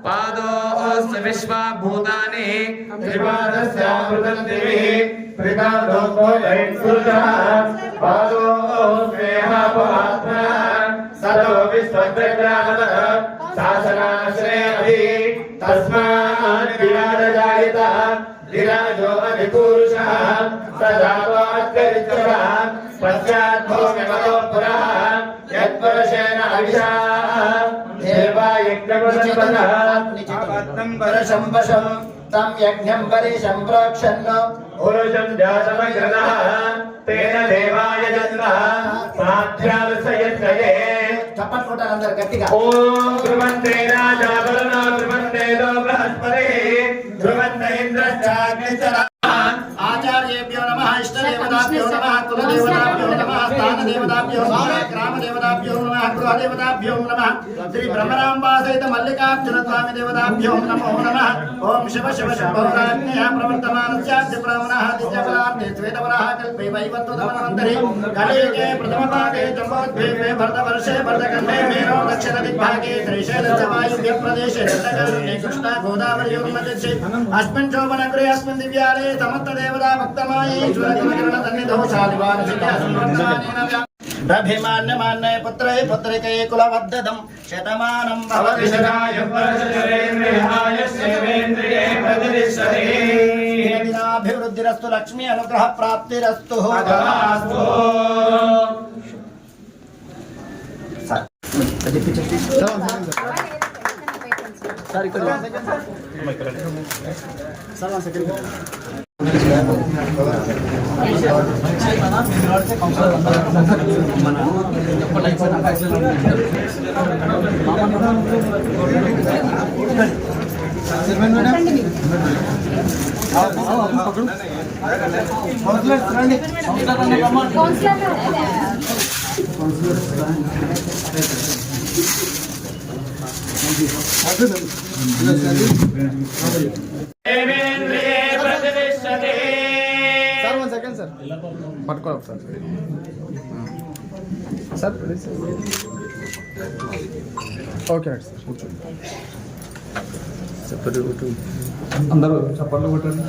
पादोऽस्य विश्वभूतानि त्रिपादस्यामृतं दिवि त्रिपादोऽस्तो दैत्पुरुषः पादोऽस्मेहापमात्मनः सतो विश्वत्रग्रामः शासनाश्रयेऽभि तस्मात् विराजजायितः विराजो अधिपुरुषः सदात्वात्करिष्यः पश्चात् भूमिमतो पुरः यत्पुरुषेण अभिषाः तं यज्ञं परिशं प्रोक्षन् पुरुषं जातमग्रदः तेन देवाय जन्मः साध्यालसयत्रये चप्पल कोटाలందరూ గట్టిగా ఓం ధ్రువంతే రాజా వరుణో ధ్రువంతే దో బృహస్పతిః ధ్రువంత ఇంద్రశ్చాగ్నిశ్చర आचार्येभ्यो नमः इष्टदेवताभ्यो नमः कुलदेवताभ्यो नमः स्थानदेवताभ्यो नमः ग्रामदेवताभ्यो नमः गृहदेवताभ्यो नमः श्री ब्रह्मराम्बा सहित मल्लिकार्जुन स्वामी देवताभ्यो नमो नमः ओम शिव शिव शम्भोराज्ञया प्रवर्तमानस्याद्य ब्राह्मणः दिव्यबलार्थे श्वेतवराः कल्पे वैवत्वधमनवन्तरे कलियुगे प्रथमपादे जम्बोद्वीपे भरतवर्षे भरतखण्डे मेनो दक्षिणदिग्भागे श्रीशैलस्य वायुव्यप्रदेशे दण्डकारण्ये कृष्णा गोदावरीयोर्मध्ये अस्मिन् शोभनगृहे अस्मिन् दिव्यालये समस्त देवता भक्तमाये ईश्वरकमकरण सन्निधौ शालिवान रभिमान्यमान्य पुत्रे पुत्रिके कुलवद्धदं शतमानं भवति शतायुः वर्षशतेन्द्रिये प्रतिष्ठते दिनाभिवृद्धिरस्तु लक्ष्मी अनुग्रह प्राप्तिरस्तु పట్టుకోవాలి సార్ ఓకే సార్ కూర్చోండి అందరూ చప్పట్లు కొట్టండి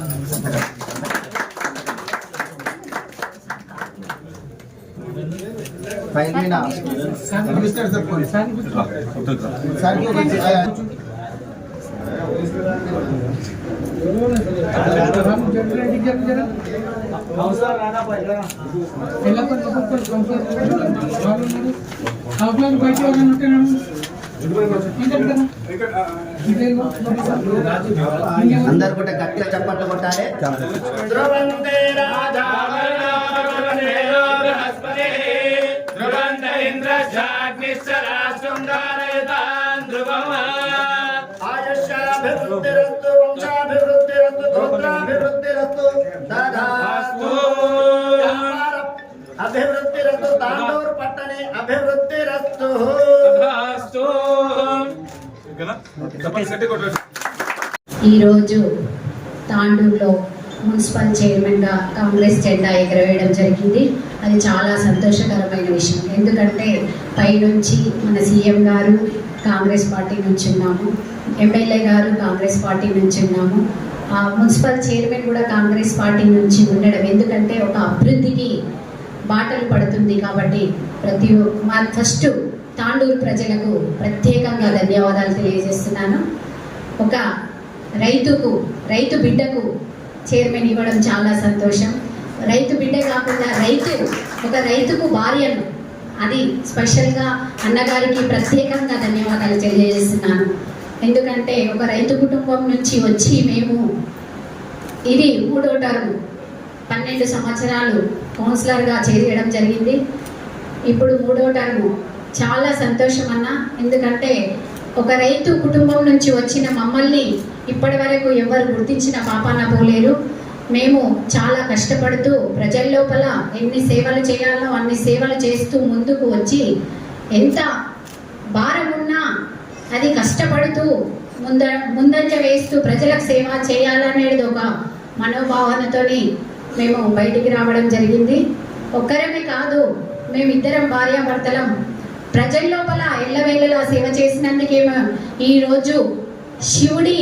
అందరు కూడా గట్టిగా చప్పట్లు కొట్టాలి. ఆయుష్యాభివృద్ధిరస్తు వంశాభివృద్ధిరస్తు గోత్రాభివృద్ధిరస్తు దాదాస్తు అభివృద్ధిరస్తు తాండూరు పట్టణే అభివృద్ధిరస్తు. ఈరోజు తాండూరులో మున్సిపల్ చైర్మన్గా కాంగ్రెస్ జెండా ఎగరవేయడం జరిగింది. అది చాలా సంతోషకరమైన విషయం. ఎందుకంటే పైనుంచి మన సీఎం గారు కాంగ్రెస్ పార్టీ నుంచి ఉన్నాము, ఎమ్మెల్యే గారు కాంగ్రెస్ పార్టీ నుంచి ఉన్నాము, మున్సిపల్ చైర్మన్ కూడా కాంగ్రెస్ పార్టీ నుంచి ఉండడం ఎందుకంటే ఒక అభివృద్ధికి బాటలు పడుతుంది. కాబట్టి మా ఫస్ట్ తాండూరు ప్రజలకు ప్రత్యేకంగా ధన్యవాదాలు తెలియజేస్తున్నాను. ఒక రైతు బిడ్డకు చైర్మన్ ఇవ్వడం చాలా సంతోషం. రైతు బిడ్డ కాకుండా రైతుకు భార్యను, అది స్పెషల్గా అన్నగారికి ప్రత్యేకంగా ధన్యవాదాలు తెలియజేస్తున్నాను. ఎందుకంటే ఒక రైతు కుటుంబం నుంచి వచ్చి మేము ఇది 3వ టర్మ్ 12 సంవత్సరాలు కౌన్సిలర్గా చేయడం జరిగింది. ఇప్పుడు 3వ టర్మ్. చాలా సంతోషం అన్న. ఎందుకంటే ఒక రైతు కుటుంబం నుంచి వచ్చిన మమ్మల్ని ఇప్పటి వరకు ఎవరు గుర్తించిన పాపాన పోలేరు. మేము చాలా కష్టపడుతూ ప్రజల లోపల ఎన్ని సేవలు చేయాలో అన్ని సేవలు చేస్తూ ముందుకు వచ్చి ఎంత భారం ఉన్నా అది కష్టపడుతూ ముందంజ వేస్తూ ప్రజలకు సేవ చేయాలనేది ఒక మనోభావనతోని మేము బయటికి రావడం జరిగింది. ఒక్కరమే కాదు, మేమిద్దరం భార్యాభర్తలం ప్రజల లోపల ఎల్లవేళలా సేవ చేసినందుకేమో ఈరోజు శివుడి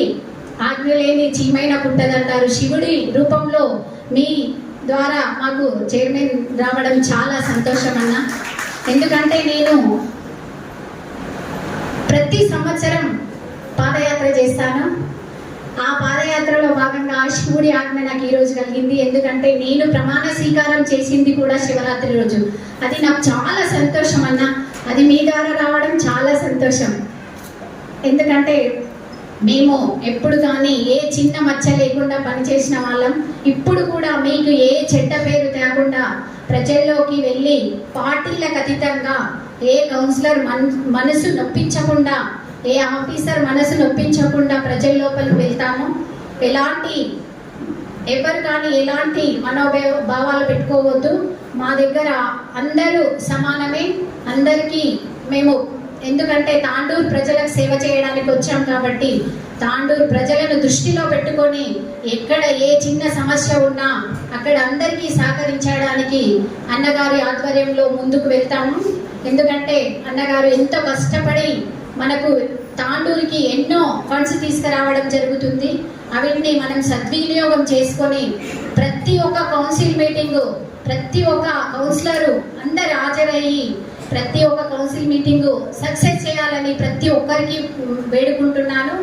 ఆజ్ఞ లేని చీమైన పుట్టదంటారు. శివుడి రూపంలో మీ ద్వారా మాకు చైర్మన్ రావడం చాలా సంతోషం అన్న. ఎందుకంటే నేను ప్రతి సంవత్సరం పాదయాత్ర చేస్తాను. ఆ పాదయాత్రలో భాగంగా శివుడి ఆజ్ఞ నాకు ఈ రోజు కలిగింది. ఎందుకంటే నేను ప్రమాణ స్వీకారం చేసింది కూడా శివరాత్రి రోజు. అది నాకు చాలా సంతోషం అన్న. అది మీ ద్వారా రావడం చాలా సంతోషం. ఎందుకంటే మేము ఎప్పుడు కానీ ఏ చిన్న మచ్చ లేకుండా పనిచేసిన వాళ్ళం. ఇప్పుడు కూడా మీకు ఏ చెడ్డ పేరు తేకుండా ప్రజల్లోకి వెళ్ళి పార్టీలకు అతీతంగా ఏ కౌన్సిలర్ మనసు నొప్పించకుండా, ఏ ఆఫీసర్ మనసు నొప్పించకుండా ప్రజల లోపలికి వెళ్తాము. ఎవరు కానీ ఎలాంటి మనోభావాలు పెట్టుకోవద్దు. మా దగ్గర అందరూ సమానమే. అందరికీ మేము, ఎందుకంటే తాండూరు ప్రజలకు సేవ చేయడానికి వచ్చాం కాబట్టి తాండూరు ప్రజలను దృష్టిలో పెట్టుకొని ఎక్కడ ఏ చిన్న సమస్య ఉన్నా అక్కడ అందరికీ సహకరించడానికి అన్నగారి ఆధ్వర్యంలో ముందుకు వెళ్తాము. ఎందుకంటే అన్నగారు ఎంతో కష్టపడి మనకు తాండూరుకి ఎన్నో ఫండ్స్ తీసుకురావడం జరుగుతుంది. అవన్నీ మనం సద్వినియోగం చేసుకొని ప్రతి ఒక్క కౌన్సిల్ మీటింగు, ప్రతి ఒక్క కౌన్సిలరు అందరు హాజరయ్యి ప్రతి ఒక్క కౌన్సిల్ మీటింగు సక్సెస్ చేయాలని ప్రతి ఒక్కరికి వేడుకుంటున్నాను.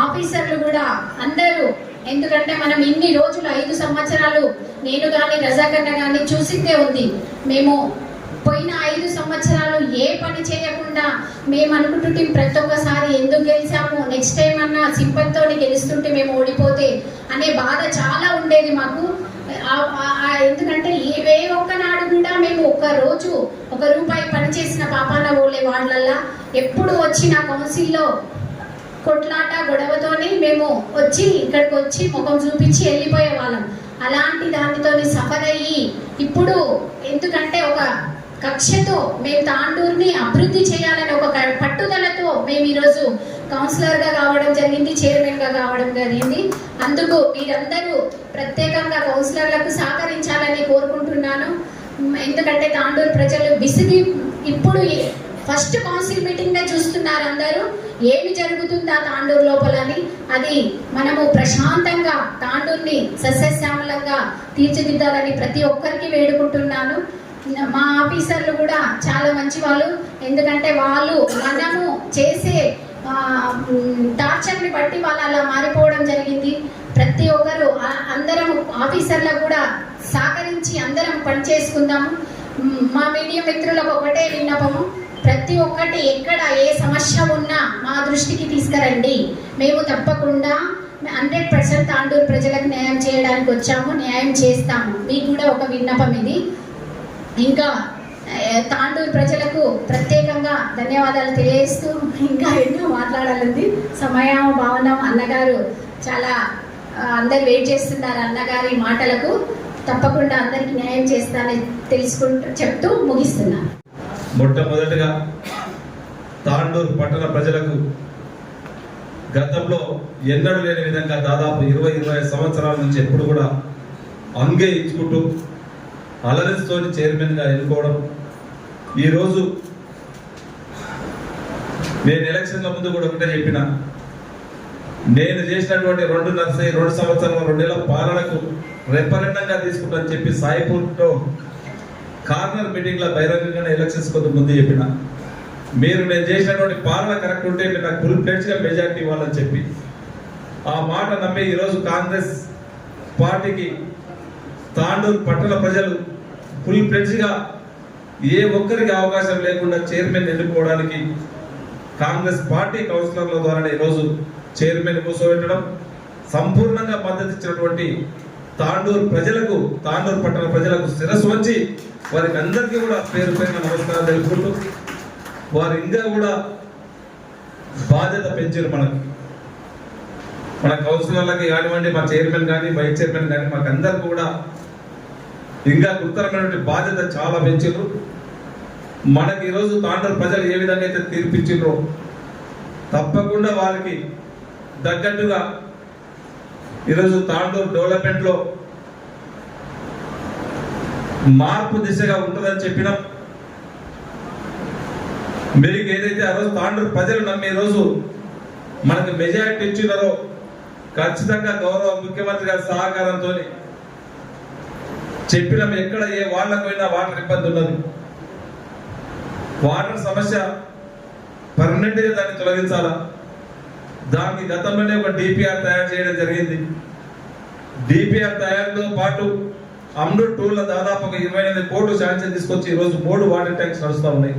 ఆఫీసర్లు కూడా అందరూ, ఎందుకంటే మనం ఇన్ని రోజులు 5 సంవత్సరాలు నేను కానీ రజాకన్న కానీ చూసిందే ఉంది. మేము పోయిన 5 సంవత్సరాలు ఏ పని చేయకుండా మేము అనుకుంటుంటే ప్రతి ఒక్కసారి ఎందుకు గెలిచాము, నెక్స్ట్ టైం అన్నా సింపల్తో గెలుస్తుంటే మేము ఓడిపోతే అనే బాధ చాలా ఉండేది మాకు. ఎందుకంటే ఏ ఒక్కనాడు కూడా మేము ఒక్క రూపాయి పని చేసిన పాపాన పోలే వాళ్ళల్లా. ఎప్పుడు వచ్చిన కౌన్సిల్లో కొట్లాట గొడవతోని మేము ఇక్కడికి వచ్చి ముఖం చూపించి వెళ్ళిపోయే వాళ్ళం. అలాంటి దానితో సఫర్ అయ్యి ఇప్పుడు ఎందుకంటే ఒక కక్షతో మేము తాండూరుని అభివృద్ధి చేయాలని ఒక పట్టుదలతో మేము ఈరోజు కౌన్సిలర్గా కావడం జరిగింది, చైర్మన్గా కావడం జరిగింది. అందుకు మీరందరూ ప్రత్యేకంగా కౌన్సిలర్లకు సహకరించాలని కోరుకుంటున్నాను. ఎందుకంటే తాండూరు ప్రజలు ఇప్పుడు ఫస్ట్ కౌన్సిల్ మీటింగ్నే చూస్తున్నారు అందరూ ఏమి జరుగుతుందా తాండూరు లోపలని. అది మనము ప్రశాంతంగా తాండూరుని సస్యశ్యామలంగా తీర్చిదిద్దాలని ప్రతి ఒక్కరికి వేడుకుంటున్నాను. మా ఆఫీసర్లు కూడా చాలా మంచి వాళ్ళు. ఎందుకంటే వాళ్ళు మనము చేసే టార్చర్ని బట్టి వాళ్ళు అలా మారిపోవడం జరిగింది. ప్రతి ఒక్కరు అందరం ఆఫీసర్లకు కూడా సహకరించి అందరం పనిచేసుకుందాము. మా మీడియా మిత్రులకు ఒకటే విన్నపము, ప్రతి ఒక్కటి ఎక్కడ ఏ సమస్య ఉన్నా మా దృష్టికి తీసుకురండి. మేము తప్పకుండా 100% తాండూరు ప్రజలకు న్యాయం చేయడానికి వచ్చాము, న్యాయం చేస్తాము. మీకు కూడా ఒక విన్నపం ఇది. ఇంకా తాండూరు ప్రజలకు ప్రత్యేకంగా ధన్యవాదాలు తెలియజేస్తూ ఇంకా ఎన్నో మాట్లాడాలండి. సమయం భావన అన్నగారు చాలా అందరు వెయిట్ చేస్తున్నారు. అన్నగారి మాటలకు తప్పకుండా అందరికి న్యాయం చేస్తానని చెప్తూ ముగిస్తున్నాను. మొట్టమొదటిగా తాండూరు పట్టణ ప్రజలకు గతంలో ఎన్నడూ లేని విధంగా దాదాపు 20-25 సంవత్సరాల నుంచి ఎప్పుడు కూడా అంగే ఇచ్చుకుంటూ అలరెన్స్తోని చైర్మన్గా ఎన్నుకోవడం. ఈరోజు నేను ఎలక్షన్ల ముందు కూడా ఒకటే చెప్పిన, నేను చేసినటువంటి 2 సంవత్సరాల 2 నెలల పాలనకు రెఫరెండంగా తీసుకుంటానని చెప్పి సాయిపూర్తో కార్నర్ మీటింగ్ లో బహిరంగంగానే ఎలక్షన్స్ కొంత ముందు చెప్పిన, మీరు నేను చేసినటువంటి పాలన కరెక్ట్ ఉంటే మీరు నాకు ఫుల్ ఫ్లెడ్జ్ గా మెజార్టీ ఇవ్వాలని చెప్పి ఆ మాట నమ్మి ఈరోజు కాంగ్రెస్ పార్టీకి తాండూరు పట్టణ ప్రజలు ఫుల్ ఫ్లెడ్జ్ గా ఏ ఒక్కరికి అవకాశం లేకుండా చైర్మన్ ఎన్నుకోవడానికి కాంగ్రెస్ పార్టీ కౌన్సిలర్ల ద్వారానే ఈరోజు చైర్మన్ కూర్చోబెట్టడం, సంపూర్ణంగా మద్దతు ఇచ్చినటువంటి తాండూరు ప్రజలకు, తాండూరు పట్టణ ప్రజలకు శిరస్సు వంచి వారికి అందరికీ కూడా పేరు పేరున నమస్కారం తెలుపుకుంటూ వారు ఇంకా కూడా బాధ్యత పెంచారు మన కౌన్సిలర్లకి కానివ్వండి, మా చైర్మన్ కానీ వైస్ చైర్మన్ కానీ మాకు అందరికి కూడా ఇంకా గురుతరమైనటువంటి బాధ్యత చాలా పెంచారు. మనకి ఈరోజు తాండూరు ప్రజలు ఏ విధంగా అయితే తీర్పిచ్చిండ్రో తప్పకుండా వారికి తగ్గట్టుగా ఈరోజు తాండూరు డెవలప్మెంట్ లో మార్పు దిశగా ఉంటుందని చెప్పినాం. మీరు ఏదైతే ఆ రోజు తాండూరు ప్రజలు నమ్మి ఈరోజు మనకు మెజారిటీ ఇచ్చినారో ఖచ్చితంగా గౌరవ ముఖ్యమంత్రి గారి సహకారంతో చెప్పినాం. ఎక్కడ ఏ వాళ్ళకైనా వాటర్ ఇబ్బంది ఉన్నది, వాటర్ సమస్య పర్మనెంట్ గా దాన్ని తొలగించాలా, దానికి గతంలోనే ఒక డిపిఆర్ తయారు చేయడం జరిగింది. డిపిఆర్ తయారుతో పాటు అమృత్ టూల్లో దాదాపు ఒక 28 కోట్లు శాంక్షన్ తీసుకొచ్చి ఈరోజు 3 వాటర్ ట్యాంక్స్ నడుస్తూ ఉన్నాయి.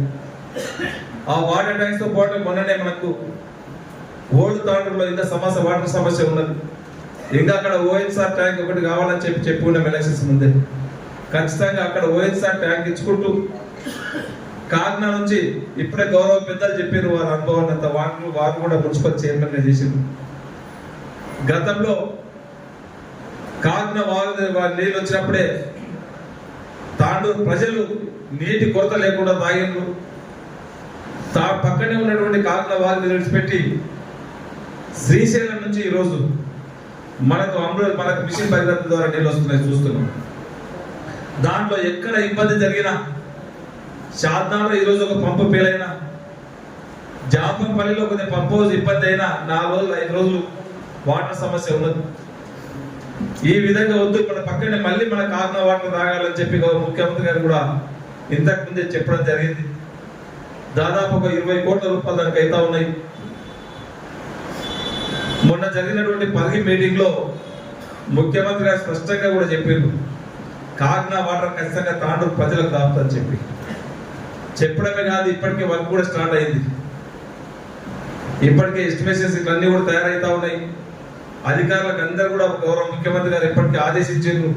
ఆ వాటర్ ట్యాంక్స్ తో పాటు మొన్ననే మనకు ఓల్డ్ తాండూరులో ఇంకా వాటర్ సమస్య ఉన్నది. ఇంకా అక్కడ ఓఎన్ఆర్ ట్యాంక్ ఒకటి కావాలని చెప్పుకున్నాం ఎలక్షన్స్ ముందే. ఖచ్చితంగా అక్కడ ఓఎన్ఆర్ ట్యాంక్ ఇచ్చుకుంటూ కాకినాడ నుంచి ఇప్పుడే గౌరవ పెద్దలు చెప్పారు వారి అనుభవాన్ని అంతా, వారు కూడా మున్సిపల్ చైర్మన్ గా చేసింది. గతంలో కాకినాడ వారి నీళ్ళు వచ్చినప్పుడే తాండూరు ప్రజలు నీటి కొరత లేకుండా తాగిండ్రు. పక్కనే ఉన్నటువంటి కాకినాడ వారిని విడిచిపెట్టి శ్రీశైలం నుంచి ఈరోజు మనకు మిషన్ భగీరథ ద్వారా నీళ్ళు వస్తున్నాయి చూస్తున్నాం. దాంట్లో ఎక్కడ ఇబ్బంది జరిగినా, శారదాలో ఈరోజు ఒక పంపు పేలైనా, జాపంపల్లిలో కొద్దిగా పంపు ఇబ్బంది అయినా 4 రోజులు 5 రోజులు వాటర్ సమస్య ఉన్నది. ఈ విధంగా వద్దు, మన పక్కనే మళ్ళీ మన కాకినాడ వాటర్ తాగాలని చెప్పి ముఖ్యమంత్రి గారు కూడా ఇంతకు ముందే చెప్పడం జరిగింది. దాదాపు ఒక 20 కోట్ల రూపాయలు దానికి అయితే ఉన్నాయి. మొన్న జరిగినటువంటి పరిగి మీటింగ్ లో ముఖ్యమంత్రి గారు స్పష్టంగా కూడా చెప్పారు, కాకినాడ వాటర్ ఖచ్చితంగా తాండూరు ప్రజలకు దాపుతుందని చెప్పి చెప్పడమే కాదు, ఇప్పటికే వర్క్ కూడా స్టార్ట్ అయింది. ఇప్పటికే ఎస్టిమేషన్స్ ఇవన్నీ కూడా తయారైతా ఉన్నాయి. అధికారులకు అందరూ కూడా గౌరవ ముఖ్యమంత్రి గారు ఇప్పటికే ఆదేశించారు.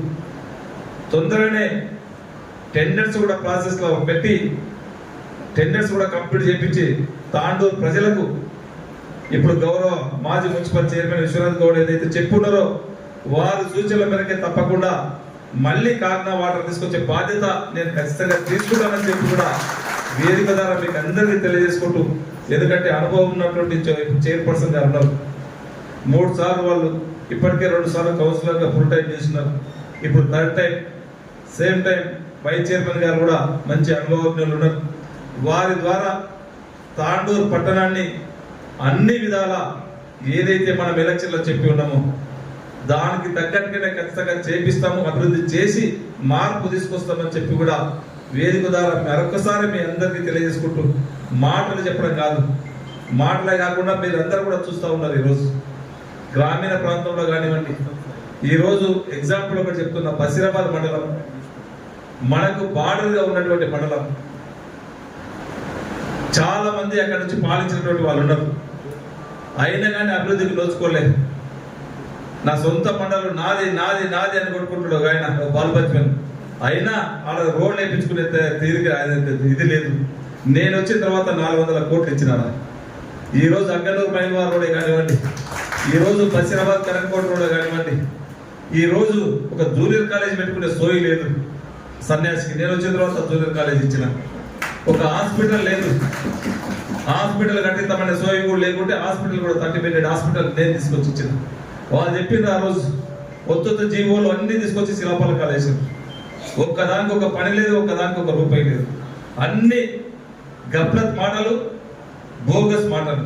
తొందరగానే టెండర్స్ కూడా ప్రాసెస్ లో పెట్టి టెండర్స్ కూడా కంప్లీట్ చేయించి తాండూరు ప్రజలకు ఇప్పుడు గౌరవ మాజీ మున్సిపల్ చైర్మన్ విశ్వనాథ్ గౌడ్ ఏదైతే చెప్పున్నారో వారి సూచనల మేరకే తప్పకుండా మళ్ళీ కాకినాడ వాటర్ తీసుకొచ్చే బాధ్యత నేను ఖచ్చితంగా తీసుకుంటానని చెప్పి కూడా వేదిక ద్వారా మీకు అందరికీ తెలియజేసుకుంటూ, ఎందుకంటే అనుభవం ఉన్నటువంటి చైర్పర్సన్ గారు ఉన్నారు. 3 సార్లు వాళ్ళు ఇప్పటికే 2 సార్లు కౌన్సిలర్ గా ఫుల్ టైం చేస్తున్నారు. ఇప్పుడు 3rd time same time vice chairman గారు కూడా మంచి అనుభవజ్ఞులు ఉన్నారు. వారి ద్వారా తాండూరు పట్టణాన్ని అన్ని విధాల ఏదైతే మనం ఎలక్షన్ లో చెప్పి ఉన్నామో దానికి తగ్గట్టుగానే ఖచ్చితంగా చేపిస్తాము, అభివృద్ధి చేసి మార్పు తీసుకొస్తామని చెప్పి కూడా వేదిక ద్వారా మరొకసారి మీ అందరికీ తెలియజేసుకుంటూ, మాటలు చెప్పడం కాదు, మాటలే కాకుండా మీరు అందరూ కూడా చూస్తూ ఉన్నారు. ఈరోజు గ్రామీణ ప్రాంతంలో కానివ్వండి, ఈరోజు ఎగ్జాంపుల్ ఒకటి చెప్తున్నా, బసిరాబాద్ మండలం మనకు బార్డర్ గా ఉన్నటువంటి మండలం. చాలా మంది అక్కడ నుంచి పాలించినటువంటి వాళ్ళు ఉన్నారు, అయినా కానీ అభివృద్ధికి నోచుకోలేదు. నా సొంత మండలం నాది నాది నాది అని కొట్టుకుంటాడు ఆయన బాలబచ్మన్, అయినా వాళ్ళ రోడ్లు వేయించుకునే తీరిక ఇది లేదు. నేను వచ్చిన తర్వాత 400 కోట్లు ఇచ్చినారా. ఈ రోజు అగ్గనూరు మైన్వార్ రోడే కానివ్వండి, ఈ రోజు బసిరాబాద్ కరంకోట రోడ్ కానివ్వండి, ఈ రోజు ఒక జూనియర్ కాలేజ్ పెట్టుకునే సోయి లేదు సన్యాసికి. నేను వచ్చిన తర్వాత జూనియర్ కాలేజ్ ఇచ్చిన. ఒక హాస్పిటల్ లేదు, హాస్పిటల్ కట్టిస్తామనే సోయి కూడా లేకుంటే హాస్పిటల్ కూడా 30 బెడెడ్ హాస్పిటల్ నేను తీసుకొచ్చి ఇచ్చిన. వాళ్ళు చెప్పింది ఆ రోజు ఒత్త జీవోలు అన్ని తీసుకొచ్చి శిలాపలకాలు వేసారు. ఒక్కదానికి ఒక పని లేదు, ఒక్కదానికి ఒక రూపాయి లేదు. అన్ని గఫ్లత్ మాటలు, బోగస్ మాటలు,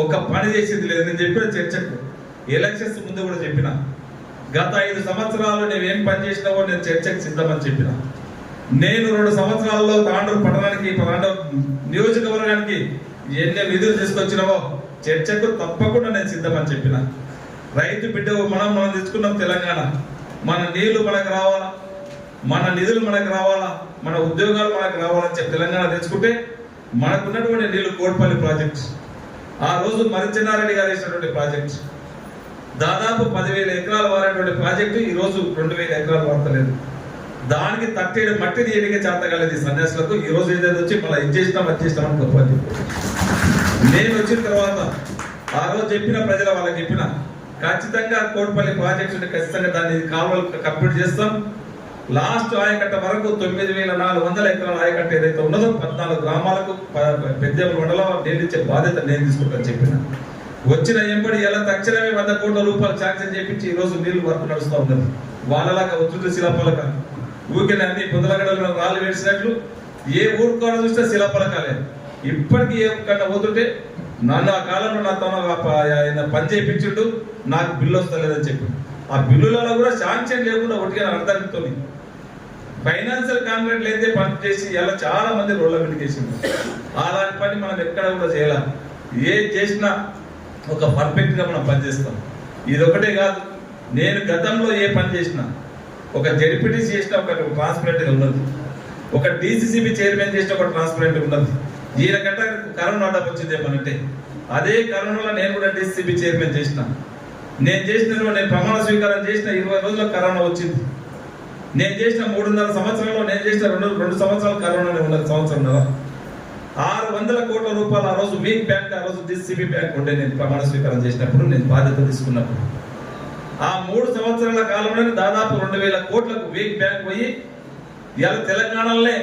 ఒక పని చేసేది లేదు. నేను చెప్పిన చర్చకు ఎలక్షన్స్ ముందు కూడా చెప్పిన, గత 5 సంవత్సరాలు నువ్వేం పని చేసినావో నేను చర్చకు సిద్ధమని చెప్పిన. నేను 2 సంవత్సరాల్లో తాండూరు పట్టణానికి తాండూరు నియోజకవర్గానికి ఎన్ని నిధులు తీసుకొచ్చినావో చర్చకు తప్పకుండా నేను సిద్ధమని చెప్పిన. రైతు బిడ్డ మనం తెచ్చుకున్నాం తెలంగాణ. మన నీళ్లు మనకు రావాలా, మన నిధులు మనకు రావాలా, మన ఉద్యోగాలు మనకు రావాలని చెప్పి తెలంగాణ తెచ్చుకుంటే మనకున్నటువంటి నీళ్లు కోట్పల్లి ప్రాజెక్ట్, ఆ రోజు మరిచెన్నారెడ్డి గారు వేసినటువంటి ప్రాజెక్ట్, దాదాపు 10,000 ఎకరాలు వారేటువంటి ప్రాజెక్టు ఈ రోజు 2,000 ఎకరాలు వాడతలేదు. దానికి తట్టేడు మట్టి తీయడిగా చేతగలేదు ఈ సన్యాసులకు. ఈ రోజు ఏదైతే వచ్చి మళ్ళీ ఇచ్చేసినామని గొప్పది. నేను వచ్చిన తర్వాత ఆ రోజు చెప్పిన ప్రజల వాళ్ళకి చెప్పిన ఖచ్చితంగా కోట్పల్లి ప్రాజెక్టు ఖచ్చితంగా దాన్ని కాలువలు కంప్లీట్ చేస్తాం. లాస్ట్ ఆయకట్ట వరకు 9,400 ఎకరాల ఆయకట్ట ఏదైతే ఉన్నదో 14 గ్రామాలకు పెద్దేముల మండలం నీళ్ళు ఇచ్చే బాధ్యత నేను తీసుకుంటాను చెప్పిన. వచ్చిన ఎంబడి ఎలా తక్షణమే 100 కోట్ల రూపాయలు శాంక్షన్ చేపించి ఈ రోజు నీళ్లు వర్క్ నడుస్తూ ఉన్నది. వాళ్ళలాగా వచ్చుంటే శిలాపలక ఊరికే అన్ని పొందలగడలో రాళ్ళు వేసినట్లు ఏ ఊరుకోన చూస్తే శిలాపలకాలే. ఇప్పటికీ ఏ కన్నా పోతుంటే నన్ను ఆ కాలంలో నాతో ఆయన పని చేయించుండు, నాకు బిల్లు వస్తలేదని చెప్పి ఆ బిల్లులలో కూడా శాంక్షన్ లేకుండా ఒకటిగా అర్థమవుతుంది. ఫైనాన్షియల్ కాంట్రాక్ట్ అయితే పని చేసి ఇలా చాలా మంది రోడ్ల మీదకి వేసింది. అలాంటి పని మనం ఎక్కడ కూడా చేయాలి. ఏ చేసినా ఒక పర్ఫెక్ట్ గా మనం పనిచేస్తాం. ఇది ఒకటే కాదు, నేను గతంలో ఏ పని చేసినా ఒక జెడ్పీటీసీ చేసిన ఒక ట్రాన్స్పరెంట్ గా ఉన్నది, ఒక డిసిసిబి చైర్మన్ చేసిన ఒక ట్రాన్స్పరెంట్ ఉన్నది. ఈయన గంట కరోనా అడ్డం వచ్చింది ఏమనంటే అదే కరోనాలో నేను కూడా డిసిసిబి చైర్మన్ చేసిన. నేను ప్రమాణ స్వీకారం చేసిన 20 రోజుల్లో కరోనా వచ్చింది. నేను చేసిన 3.5 సంవత్సరంలో నేను చేసిన 2 సంవత్సరాలు కరోనానే ఉన్నది. సంవత్సరంలో 600 కోట్ల రూపాయలు ఆ రోజు వీక్ బ్యాంక్, ఆ రోజు డిసిబి బ్యాంక్ ఉండే. నేను ప్రమాణ స్వీకారం చేసినప్పుడు, నేను బాధ్యత తీసుకున్నప్పుడు ఆ 3 సంవత్సరాల కాలంలోనే దాదాపు 2,000 కోట్లకు వీక్ బ్యాంక్ పోయి ఇవాళ తెలంగాణలోనే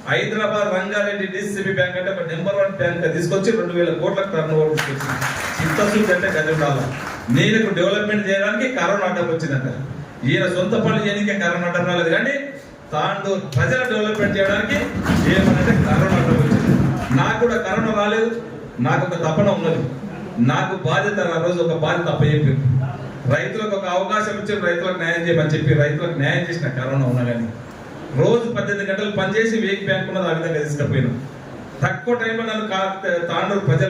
హైదరాబాద్ రంగారెడ్డి డిసిబి బ్యాంక్ అంటే ఒక నెంబర్ 1 బ్యాంక్ తీసుకొచ్చి 2,000 కోట్లకు టర్న్ ఓవర్ చేసింది. చిత్తశుద్ధి అంటే గది ఉండాలి. నేను డెవలప్మెంట్ చేయడానికి కరోనా అడ్డం వచ్చిందంట. ఈయన సొంత పనులు చేయడానికి కరోనా అడ్డం రాలేదు, కానీ తాండూరు ప్రజల డెవలప్మెంట్ చేయడానికి ఏమనంటే కరోనా అడ్డం వచ్చింది. నాకు కూడా కరోనా రాలేదు, నాకు ఒక తపన ఉన్నది. నాకు బాధ్యత ఆ రోజు ఒక బాధ్యత అప్పచెప్పారు. రైతులకు ఒక అవకాశం ఇచ్చి రైతులకు న్యాయం చేయమని చెప్పి రైతులకు న్యాయం చేసిన కరోనా ఉన్నా కానీ రోజు 18 గంటలు పనిచేసి వీక్ బ్యాంక్ ఉన్నది ఆ విధంగా తీసుకుపోయినాం. తక్కువ టైంలో నన్ను తాండూరు ప్రజలు